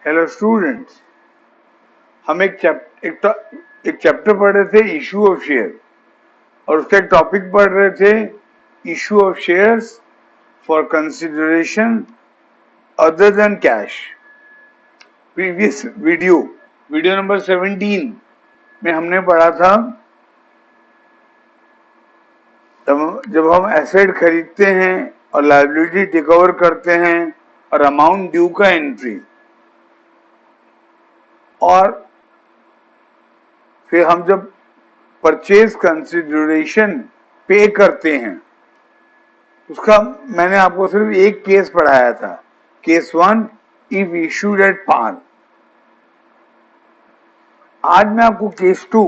Hello students, हम एक chapter पढ़ रहे थे इशू ऑफ शेयर और उसका एक टॉपिक पढ़ रहे थे issue of shares for consideration other than cash. Previous video number 17 में हमने पढ़ा था जब हम एसेट खरीदते हैं और लायबिलिटी टेक ओवर करते हैं और अमाउंट ड्यू का एंट्री, और फिर हम जब परचेज कंसिडरेशन पे करते हैं उसका मैंने आपको सिर्फ एक केस पढ़ाया था, case 1 if issued at par. आज मैं आपको केस 2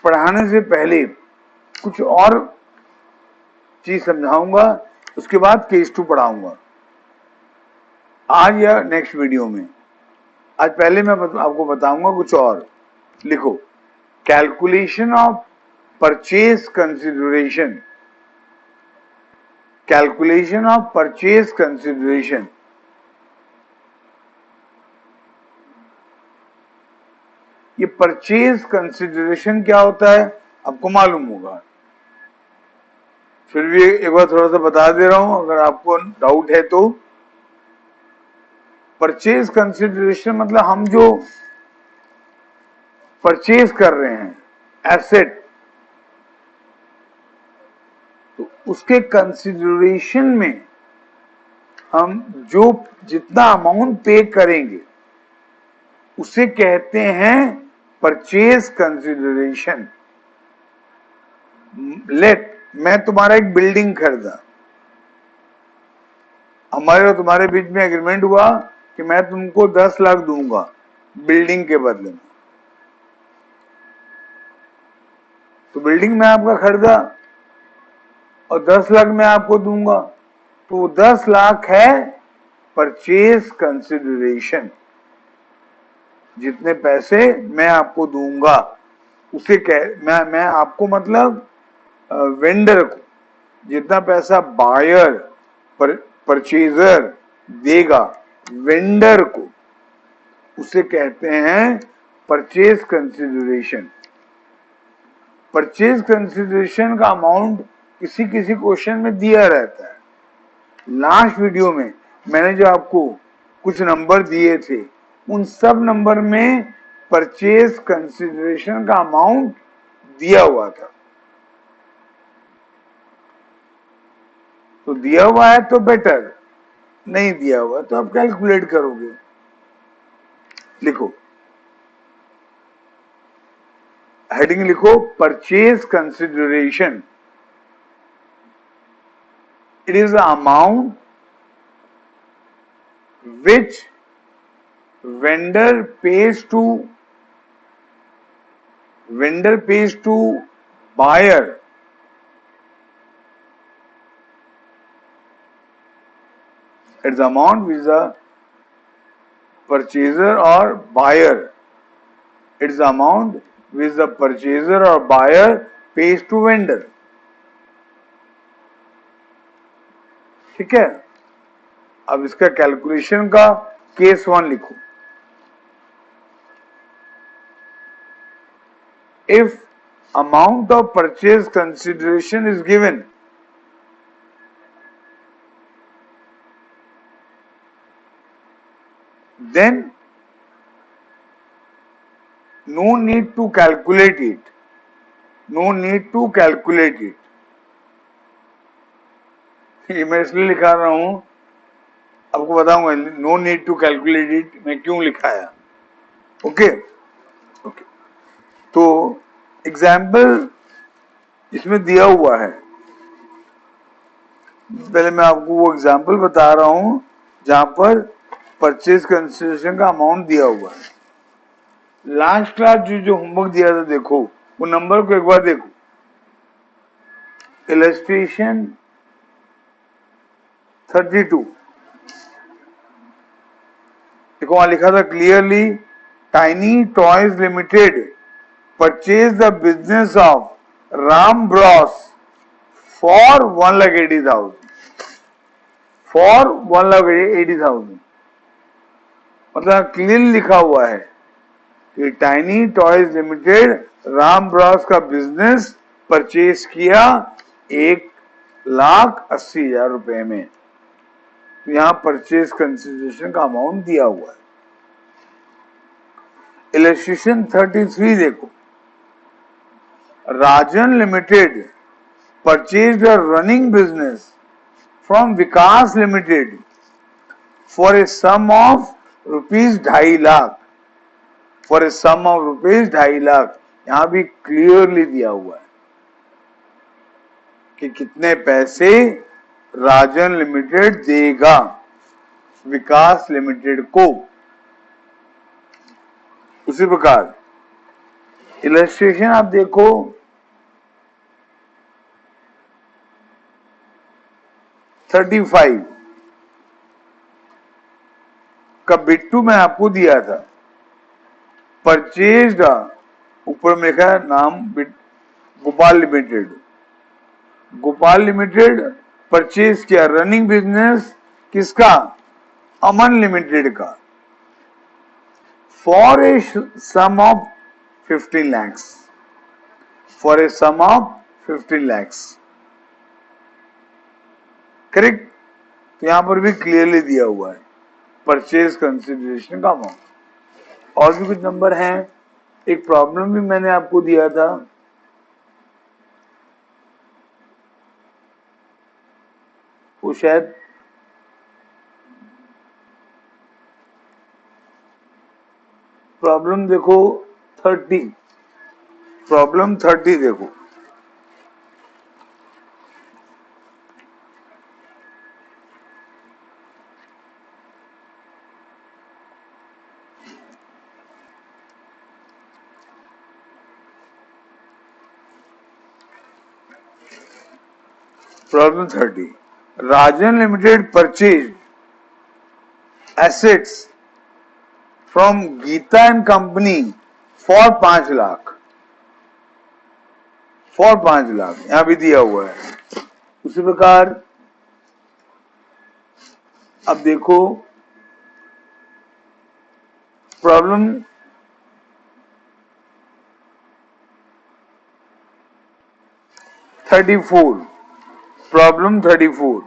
पढ़ाने से पहले कुछ और चीज समझाऊंगा, उसके बाद केस 2 पढ़ाऊंगा आज या नेक्स्ट वीडियो में। आज पहले मैं आपको बताऊंगा कुछ और। लिखो, calculation of purchase consideration. Calculation of purchase consideration. ये परचेज कंसिडरेशन क्या होता है आपको मालूम होगा, फिर भी एक बार थोड़ा सा बता दे रहा हूं अगर आपको डाउट है तो। परचेज कंसिडरेशन मतलब हम जो परचेज कर रहे हैं एसेट, तो उसके कंसिडरेशन में हम जो जितना अमाउंट पे करेंगे उसे कहते हैं परचेज कंसिडरेशन। मैं तुम्हारा एक बिल्डिंग खरीदा, हमारे और तुम्हारे बीच में एग्रीमेंट हुआ कि मैं तुमको 10 लाख दूंगा बिल्डिंग के बदले में। तो बिल्डिंग मैं आपका खरीदा और 10 लाख मैं आपको दूंगा, तो 10 लाख है परचेज कंसिडरेशन। जितने पैसे मैं आपको दूंगा उसे मैं आपको मतलब वेंडर को जितना पैसा बायर परचेजर देगा वेंडर को उसे कहते हैं परचेज कंसिडरेशन। परचेज कंसिडरेशन का अमाउंट किसी किसी क्वेश्चन में दिया रहता है। लास्ट वीडियो में मैंने जो आपको कुछ नंबर दिए थे उन सब नंबर में परचेज कंसिडरेशन का अमाउंट दिया हुआ था। तो दिया हुआ है तो बेटर, नहीं दिया हुआ तो आप कैलकुलेट करोगे। लिखो, हेडिंग लिखो, purchase consideration. It is the amount which vendor pays to buyer it's the amount which the purchaser or buyer it's the amount which the purchaser or buyer pays to vendor। ठीक है, अब इसका calculation का case 1 लिखो। If amount of purchase consideration is given, then no need to calculate it. No need to calculate it. ये मैं इसलिए लिखा रहा हूं, आपको बताऊंगा no need to calculate it मैं क्यों लिखाया। ओके, तो एग्जाम्पल इसमें दिया हुआ है। पहले मैं आपको वो एग्जाम्पल बता रहा हूं जहां पर परचेज कंसिडरेशन का अमाउंट दिया हुआ है। लास्ट क्लास जो होमवर्क दिया था, देखो वो नंबर को एक बार देखो। इलस्ट्रेशन 32 देखो, वहां लिखा था clearly, tiny toys limited purchase the business of Ram Bros for 1,80,000 for 1,80,000। मतलब क्लियर लिखा हुआ है कि tiny toys limited Ram Bros का बिजनेस परचेज किया 1,80,000 रुपए में। तो यहां परचेज कंसिडरेशन का अमाउंट दिया हुआ है। इलस्ट्रेशन 33 देखो, Rajan limited purchase a running business from Vikas limited for a sum of ₹2.5 lakh, for a sum of ₹2.5 lakh. यहां भी क्लियरली दिया हुआ है कि कितने पैसे राजन लिमिटेड देगा विकास लिमिटेड को। उसी प्रकार इलस्ट्रेशन आप देखो, थर्टी फाइव का बिट्टू में आपको दिया था, परचेज ऊपर में लिखा है नाम Gopal limited. Gopal limited purchase किया रनिंग बिजनेस किसका, अमन लिमिटेड का, for a sum of 15 lakhs, for a sum of 15 lakhs। Correct. तो यहां पर भी क्लियरली दिया हुआ है परचेज कंसिडरेशन का अमाउंट। और भी कुछ नंबर हैं, एक प्रॉब्लम भी मैंने आपको दिया था, वो शायद प्रॉब्लम देखो 30, प्रॉब्लम 30 देखो, problem 30, Rajan limited purchase assets from Geeta and company for 5 lakh, for 5 lakh यहां भी दिया हुआ है। उसी प्रकार अब देखो प्रॉब्लम 34, प्रॉब्लम 34,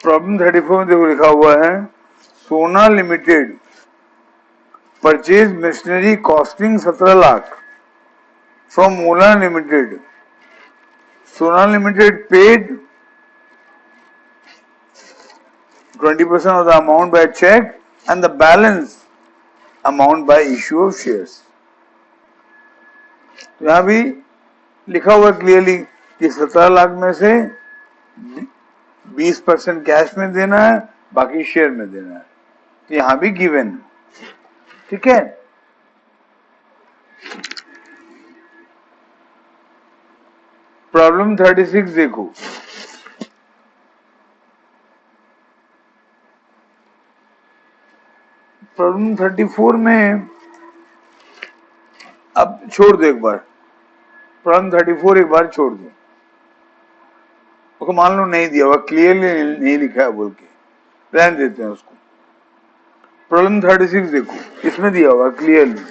प्रॉब्लम 34 में देखो लिखा हुआ है, सोना limited purchase machinery costing 17 lakh from मोला लिमिटेड। सोना limited paid 20% of the amount by check and the balance amount by issue of shares। तो यहां भी लिखा हुआ क्लियरली कि 17 लाख में से 20% कैश में देना है, बाकी शेयर में देना है। तो यहां भी गिवन, ठीक है। प्रॉब्लम 36 देखो, प्रॉब्लम 34 में अब छोड़ दो एक बार, प्रॉब्लम 34 एक बार छोड़ दो, उसको मान लो नहीं दिया हुआ, क्लियरली नहीं लिखा है बोल के रहने देते हैं उसको। प्रॉब्लम 36 देखो, इसमें दिया हुआ clearly,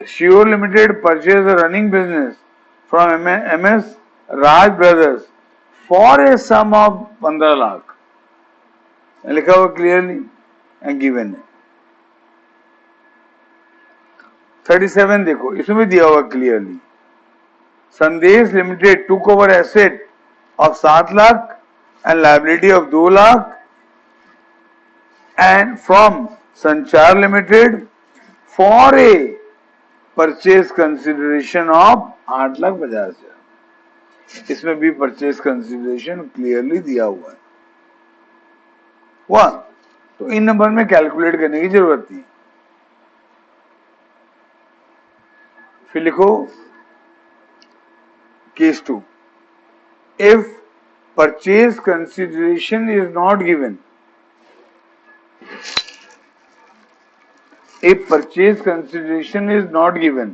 sure limited purchase a running business from MS Raj brothers for a sum of 15 lakh, लिखा हुआ क्लियरली गिवन है। 37 देखो, इसमें दिया हुआ clearly, Sandesh limited took over asset of 7 lakh and liability of 2 lakh and from Sanchar limited for a purchase consideration of 8,50,000। इसमें भी purchase consideration clearly दिया हुआ है। तो इन नंबर में कैलकुलेट करने की जरूरत नहीं। फिर लिखो case 2, if purchase consideration is not given, if purchase consideration is not given,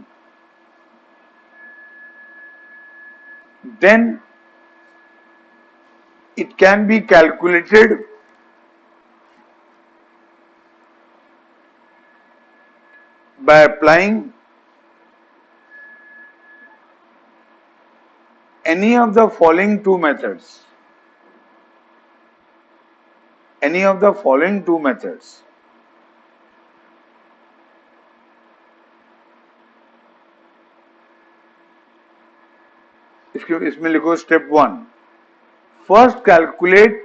then it can be calculated by applying any of the following two methods. Any of the following two methods. इसमें लिखो step 1, first calculate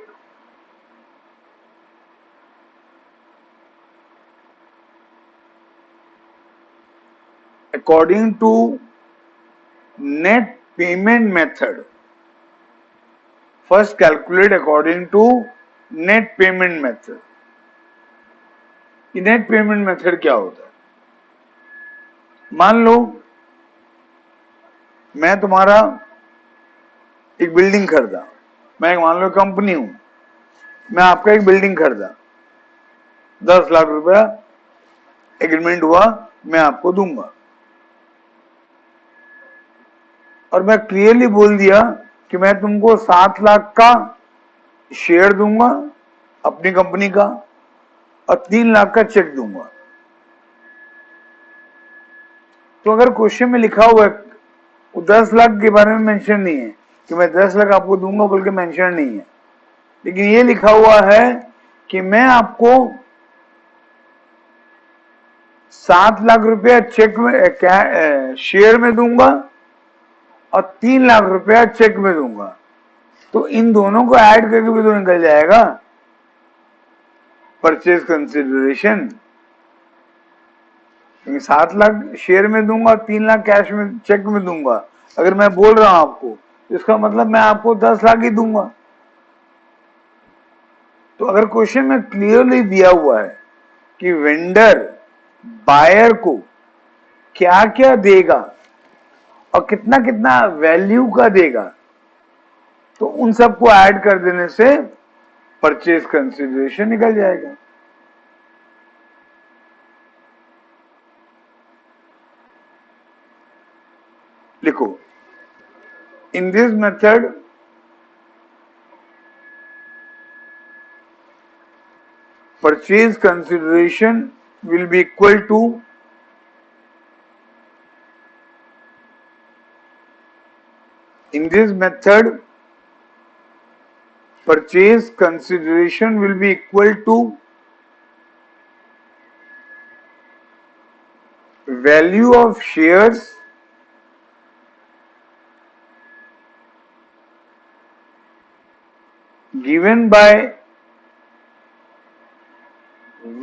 according to net payment method. First calculate according to net payment method. ये net payment method क्या होता है? मान लो मैं तुम्हारा एक बिल्डिंग खरीदा, मैं मान लो कंपनी हूं, मैं आपका एक बिल्डिंग खरीदा, 10 लाख रुपया एग्रीमेंट हुआ, मैं आपको दूंगा, और मैं क्लियरली बोल दिया कि मैं तुमको 7 लाख का शेयर दूंगा अपनी कंपनी का और 3 लाख का चेक दूंगा। तो अगर क्वेश्चन में लिखा हुआ है, वो 10 लाख के बारे में मेंशन नहीं है कि मैं 10 लाख आपको दूंगा बोल के मेंशन नहीं है, लेकिन ये लिखा हुआ है कि मैं आपको 7 लाख रुपया चेक में शेयर में दूंगा और 3 लाख रुपया चेक में दूंगा। तो इन दोनों को ऐड करके भी तो निकल जाएगा परचेज कंसिडरेशन। 7 लाख शेयर में दूंगा, 3 लाख कैश में चेक में दूंगा। अगर मैं बोल रहा हूं आपको, इसका मतलब मैं आपको 10 लाख ही दूंगा। तो अगर क्वेश्चन में क्लियरली दिया हुआ है कि वेंडर बायर को क्या क्या देगा और कितना कितना वैल्यू का देगा, तो उन सबको ऐड कर देने से परचेज कंसिडरेशन निकल जाएगा। लिखो, in this method purchase consideration will be equal to in this method purchase consideration will be equal to value of shares given by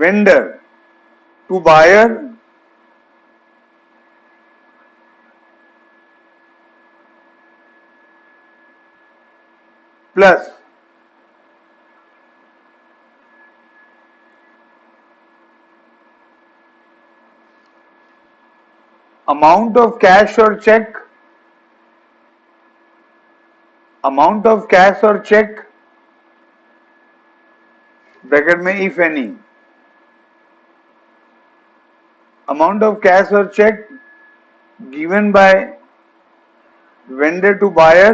vendor to buyer plus amount of cash or check, bracket में if any, amount of cash or check given by vendor to buyer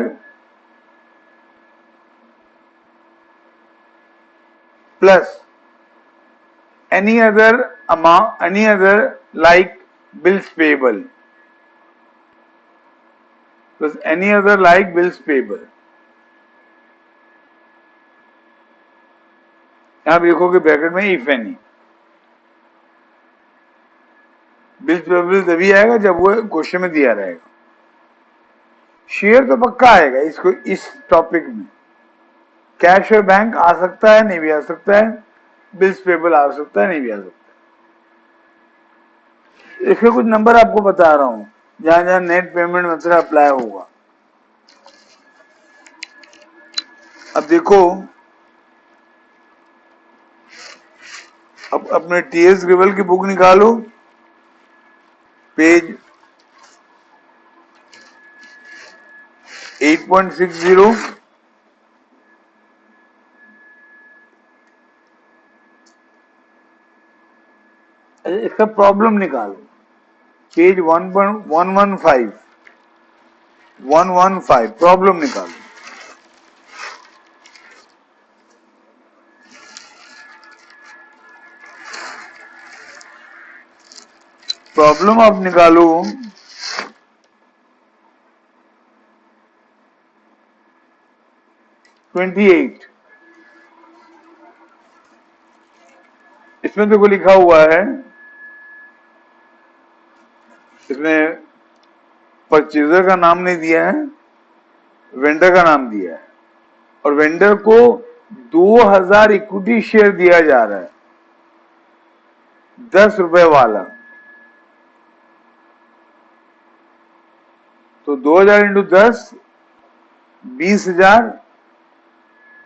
plus any other amount, any other like bills payable, plus any other like bills payable। यहां भी देखोगे bracket में if any। Bills payable तभी आएगा जब वो question में दिया रहेगा। शेयर तो पक्का आएगा इसको, इस टॉपिक में कैश और बैंक आ सकता है, नहीं भी आ सकता है, बिल्स पेबल आ सकता है, नहीं भी आ सकता है। इसके कुछ नंबर आपको बता रहा हूं जहां जहां नेट पेमेंट मेथड अप्लाई होगा। अब देखो, अब अपने टीएस ग्रेवल की बुक निकालो, पेज 8.60, इसका प्रॉब्लम निकालो, पेज 115 प्रॉब्लम निकालो। प्रॉब्लम आप निकालो, ट्वेंटी 8। इसमें देखो लिखा हुआ है, इसमें परचेजर का नाम नहीं दिया है, वेंडर का नाम दिया है, और वेंडर को 2000 इक्विटी शेयर दिया जा रहा है, 10 रुपए वाला। तो 2000 इंटू 10, 20,000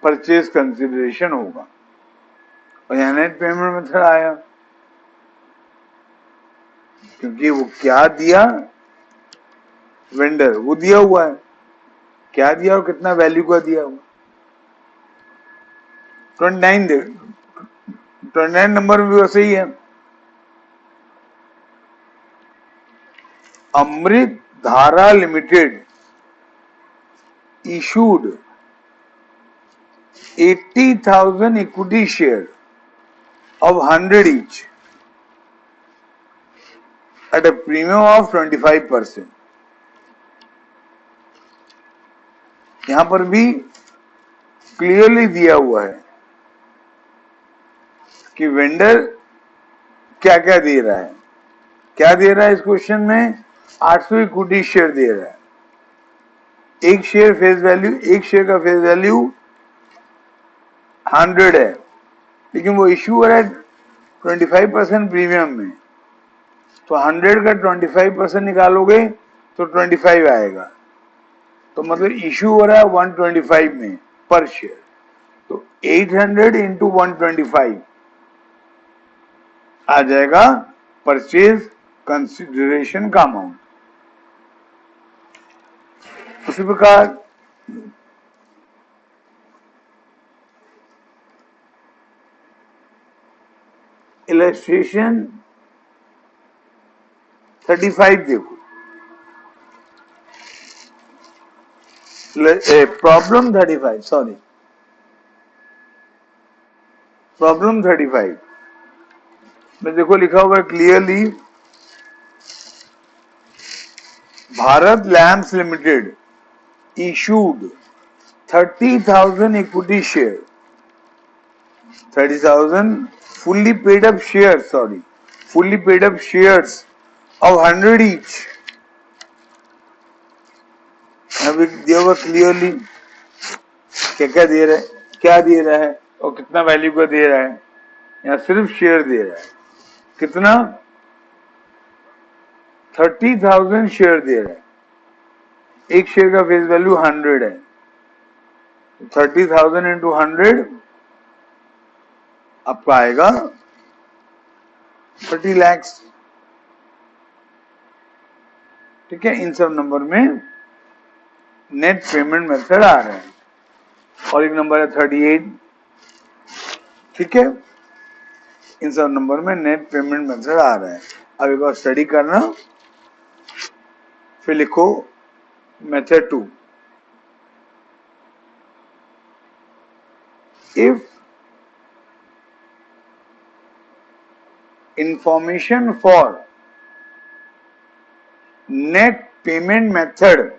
परचेज कंसिडरेशन होगा, और यहां नेट पेमेंट मेथड आया, क्योंकि वो क्या दिया, वेंडर वो दिया हुआ है, क्या दिया और कितना वैल्यू का दिया हुआ। 29 दे, 29 नंबर भी वैसे ही है। अमृत धारा limited issued 80,000 equity share of 100 each at a premium of 25%। यहां पर भी क्लियरली दिया हुआ है कि वेंडर क्या क्या दे रहा है, क्या दे रहा है इस क्वेश्चन में, 800 इक्विटी शेयर दे रहा है। एक शेयर फेस वैल्यू, एक शेयर का फेस वैल्यू 100 है, लेकिन वो इश्यू हो रहा है 25% प्रीमियम में, तो 100 का 25% निकालोगे तो 25 आएगा, तो मतलब इश्यू हो रहा है 125 में पर शेयर, तो 800 इंटू 125 आ जाएगा परचेज कंसिडरेशन का अमाउंट। उसी प्रकार इलस्ट्रेशन 35 देखो, प्रॉब्लम 35, सॉरी, प्रॉब्लम 35 में देखो लिखा हुआ है clearly, Bharat lamps limited issued 30,000 equity share, 30,000 fully paid up shares, fully paid up shares of 100 each। अभी दिया हुआ क्लियरली क्या क्या दे रहा है, क्या दे रहा है और कितना वैल्यू का दे रहा है। यहाँ सिर्फ शेयर दे रहा है, कितना, 30,000 शेयर दे रहा है, एक शेयर का फेस वैल्यू 100 है, 30,000 इंटू 100 आपका आएगा 30 लाख। ठीक है, इन सब नंबर में नेट पेमेंट मेथड आ रहे हैं, और एक नंबर है 38। ठीक है, इन सब नंबर में नेट पेमेंट मेथड आ रहा है। अब एक बार स्टडी करना, फिर लिखो method 2। If information for net payment method,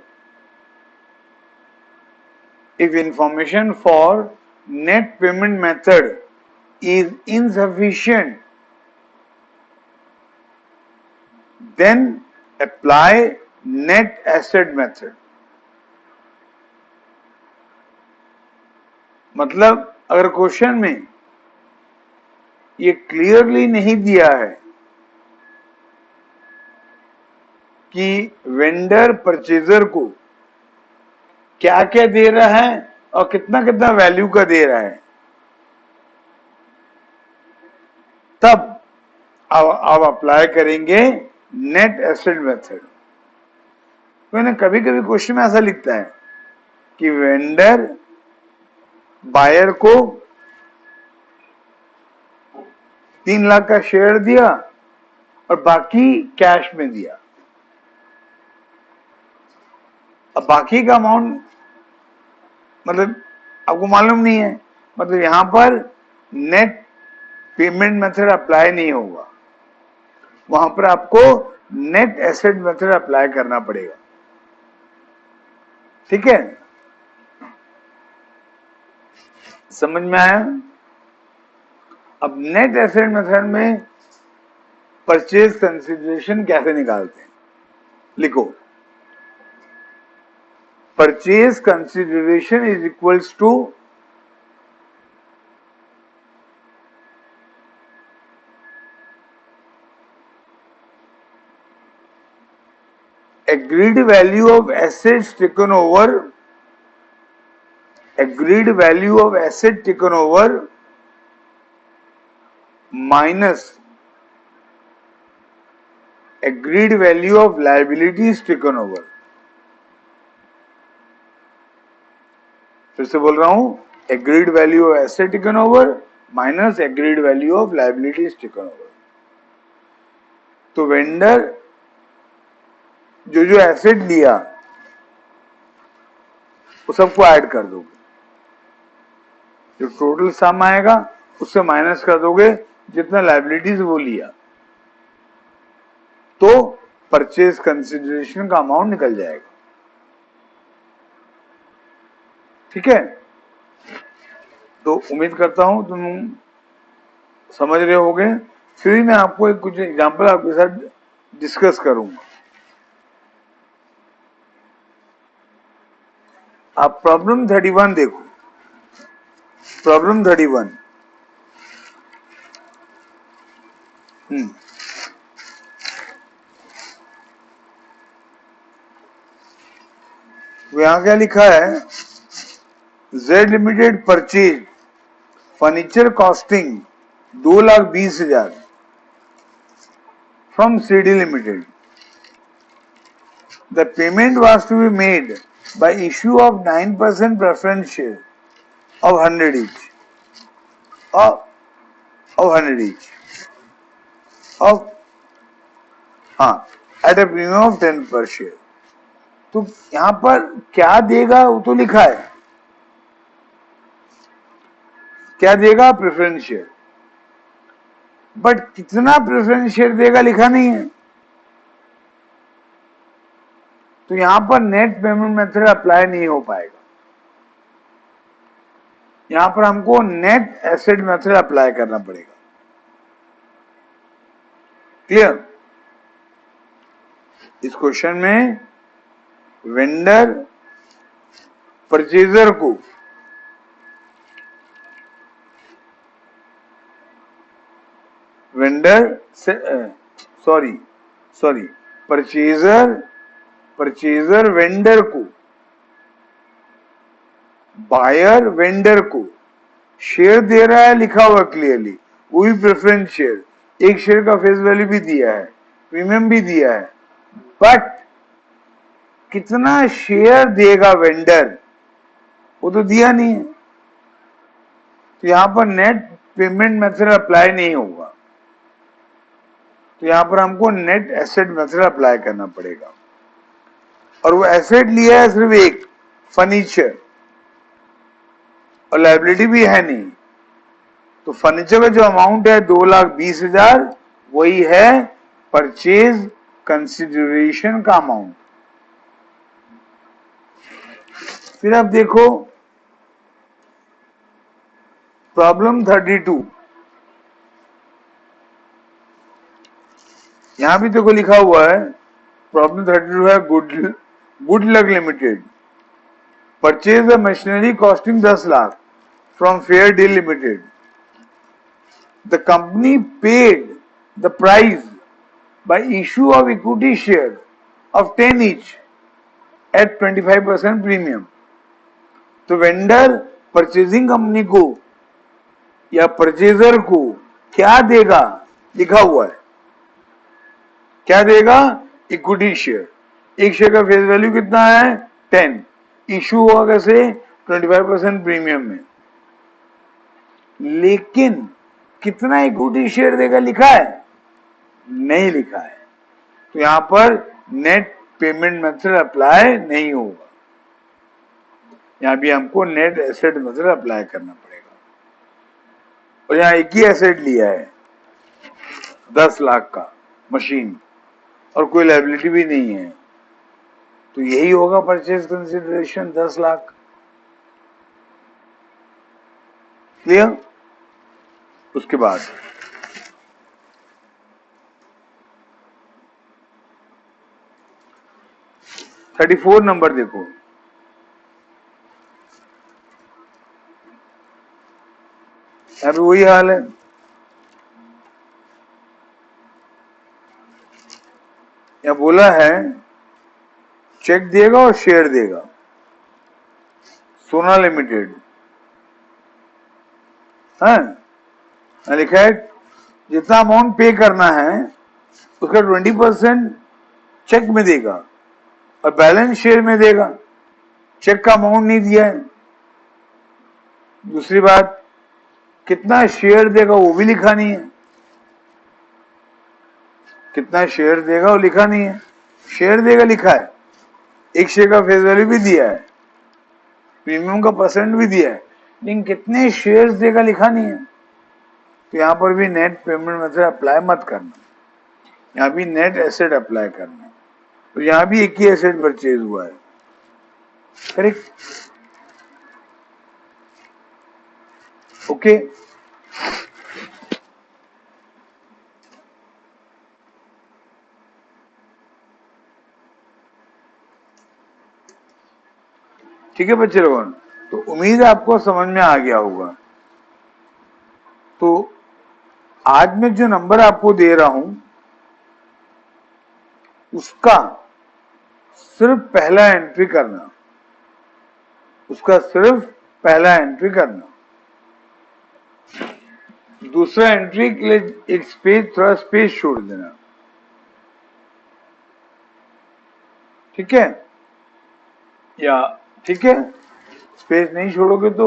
if information for net payment method is insufficient, then apply net asset method। मतलब अगर क्वेश्चन में ये क्लियरली नहीं दिया है कि वेंडर परचेजर को क्या क्या दे रहा है और कितना कितना वैल्यू का दे रहा है, तब अब अप्लाई करेंगे नेट एसेट मेथड। मैंने कभी कभी क्वेश्चन में ऐसा लिखता है कि वेंडर बायर को 3 लाख का शेयर दिया और बाकी कैश में दिया। अब बाकी का अमाउंट मतलब आपको मालूम नहीं है, मतलब यहां पर नेट पेमेंट मेथड अप्लाई नहीं होगा, वहां पर आपको नेट एसेट मेथड अप्लाई करना पड़ेगा। ठीक है, समझ में आया? अब नेट एसेट मेथड में परचेज कंसिडरेशन कैसे निकालते हैं, लिखो, purchase consideration is equals to agreed value of assets taken over, agreed value of asset taken over minus agreed value of liabilities taken over। फिर से बोल रहा हूं, agreed value of asset taken over minus agreed value of liabilities taken over। तो vendor जो जो asset लिया वो सबको ऐड कर दोगे, जो टोटल सम आएगा उससे माइनस कर दोगे जितना लायबिलिटीज वो लिया, तो परचेज कंसिडरेशन का अमाउंट निकल जाएगा। ठीक है, तो उम्मीद करता हूं तुम समझ रहे होगे। फिर मैं आपको एक कुछ एग्जांपल आपके साथ डिस्कस करूंगा। आप प्रॉब्लम 31 देखो, प्रॉब्लम 31। वो यहां क्या लिखा है, Z limited purchase furniture costing 2,20,000 from CD limited. The payment was to be made by issue of 9% preference share of 100 each, of 100 each, of at a premium of 10 per share। तो यहां पर क्या देगा वो तो लिखा है, क्या देगा, प्रेफरेंस शेयर, बट कितना प्रेफरेंस शेयर देगा लिखा नहीं है। तो यहां पर नेट पेमेंट मेथड अप्लाई नहीं हो पाएगा, यहां पर हमको नेट एसेट मेथड अप्लाई करना पड़ेगा। क्लियर? इस क्वेश्चन में वेंडर परचेजर को परचेजर वेंडर को, बायर वेंडर को शेयर दे रहा है, लिखा हुआ क्लियरली, वो भी प्रेफरेंस शेयर, एक शेयर का फेस वैल्यू भी दिया है, प्रीमियम भी दिया है, बट कितना शेयर देगा वेंडर वो तो दिया नहीं है। तो यहां पर नेट पेमेंट मेथड अप्लाई नहीं होगा, तो यहां पर हमको नेट एसेट मेथड अप्लाई करना पड़ेगा। और वो एसेट लिया है सिर्फ एक, फर्नीचर, और लायबिलिटी भी है नहीं, तो फर्नीचर का जो अमाउंट है 2,20,000 वही है परचेज कंसिडरेशन का अमाउंट। फिर आप देखो प्रॉब्लम 32, यहां भी देखो लिखा हुआ है, प्रॉब्लम 32 है, good luck limited purchase the machinery costing 10 lakh from fair deal limited. The company paid the price by issue of equity share of 10 each at 25% premium. तो वेंडर परचेजिंग कंपनी को या परचेजर को क्या देगा, लिखा हुआ है, क्या देगा, इक्विटी शेयर। एक शेयर का फेस वैल्यू कितना है, 10, इशू हुआ कैसे, 25% प्रीमियम में। लेकिन कितना इक्विटी शेयर देगा लिखा है, नहीं लिखा है, तो यहां पर नेट पेमेंट मेथड अप्लाई नहीं होगा, यहां भी हमको नेट एसेट मेथड अप्लाई करना पड़ेगा। और यहां एक ही एसेट लिया है 10 लाख का मशीन, और कोई लायबिलिटी भी नहीं है, तो यही होगा परचेज कंसिडरेशन 10 लाख। क्लियर। उसके बाद थर्टी 34 नंबर देखो, अब वही हाल है, यहां बोला है चेक देगा और शेयर देगा, सोना लिमिटेड है, लिखा है जितना अमाउंट पे करना है उसका 20% चेक में देगा और बैलेंस शेयर में देगा, चेक का अमाउंट नहीं दिया है। दूसरी बात, कितना शेयर देगा वो भी लिखा नहीं है, कितना शेयर देगा वो लिखा नहीं है, शेयर देगा लिखा है, एक शेयर का फेस वैल्यू भी दिया है, प्रीमियम का परसेंट भी दिया है, लेकिन कितने शेयर्स देगा लिखा नहीं है। तो यहां पर भी नेट पेमेंट मेथड अप्लाई मत करना, यहां भी नेट एसेट अप्लाई करना। तो यहां भी एक ही एसेट परचेज हुआ है, करेक्ट, ओके। ठीक है बच्चे लोगों, तो उम्मीद है आपको समझ में आ गया होगा। तो आज मैं जो नंबर आपको दे रहा हूं उसका सिर्फ पहला एंट्री करना, उसका सिर्फ पहला एंट्री करना, दूसरा एंट्री के लिए एक स्पेस, थोड़ा स्पेस छोड़ देना, ठीक है, या ठीक है, स्पेस नहीं छोड़ोगे तो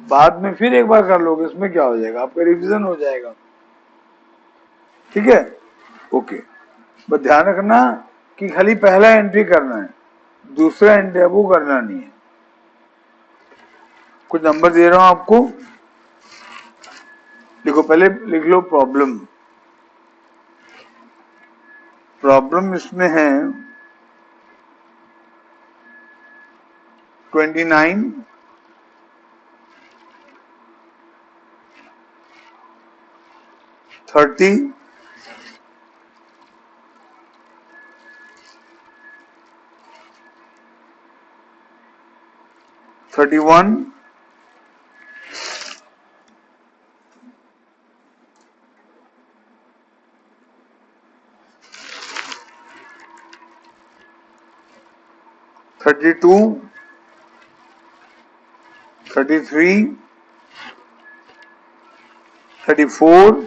बाद में फिर एक बार कर लोगे, उसमें क्या हो जाएगा, आपका रिवीजन हो जाएगा, ठीक है, ओके। बस ध्यान रखना कि खाली पहला एंट्री करना है, दूसरा एंट्री वो करना नहीं है। कुछ नंबर दे रहा हूं आपको, देखो पहले लिख लो प्रॉब्लम, प्रॉब्लम इसमें है 29, 30, 31, 32, 33, 34,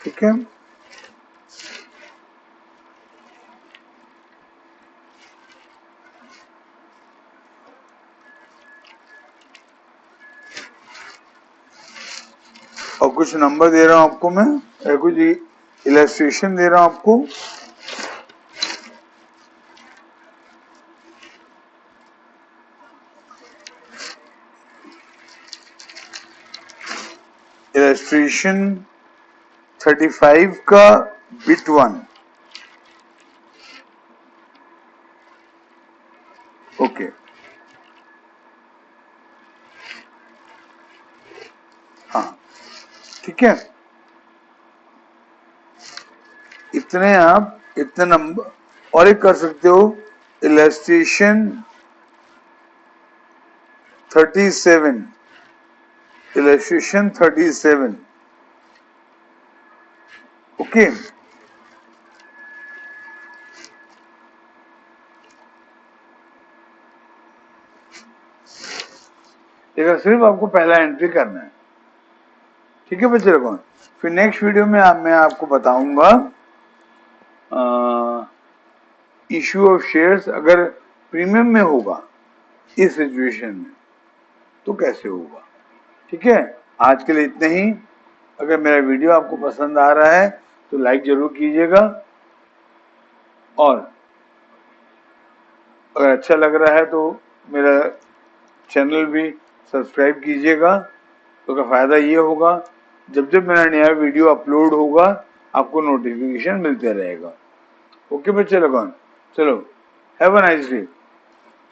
ठीक है। और कुछ नंबर दे रहा हूं आपको मैं, कुछ इलस्ट्रेशन दे रहा हूं आपको, इलस्ट्रेशन 35 का बिट 1, ओके, हाँ ठीक है। इतने आप इतने नंबर, और एक कर सकते हो इलस्ट्रेशन 37, इलस्ट्रेशन 37, ओके। देखो सिर्फ आपको पहला एंट्री करना है, ठीक है बच्चे लोगों। फिर नेक्स्ट वीडियो में मैं आपको बताऊंगा इश्यू ऑफ शेयर्स अगर प्रीमियम में होगा इस सिचुएशन में तो कैसे होगा, ठीक है। आज के लिए इतने ही। अगर मेरा वीडियो आपको पसंद आ रहा है तो लाइक जरूर कीजिएगा, और अगर अच्छा लग रहा है तो मेरा चैनल भी सब्सक्राइब कीजिएगा। तो का फायदा ये होगा जब जब मेरा नया वीडियो अपलोड होगा आपको नोटिफिकेशन मिलते रहेगा। ओके बच्चे लोगों, चलो हैव अ नाइस डे।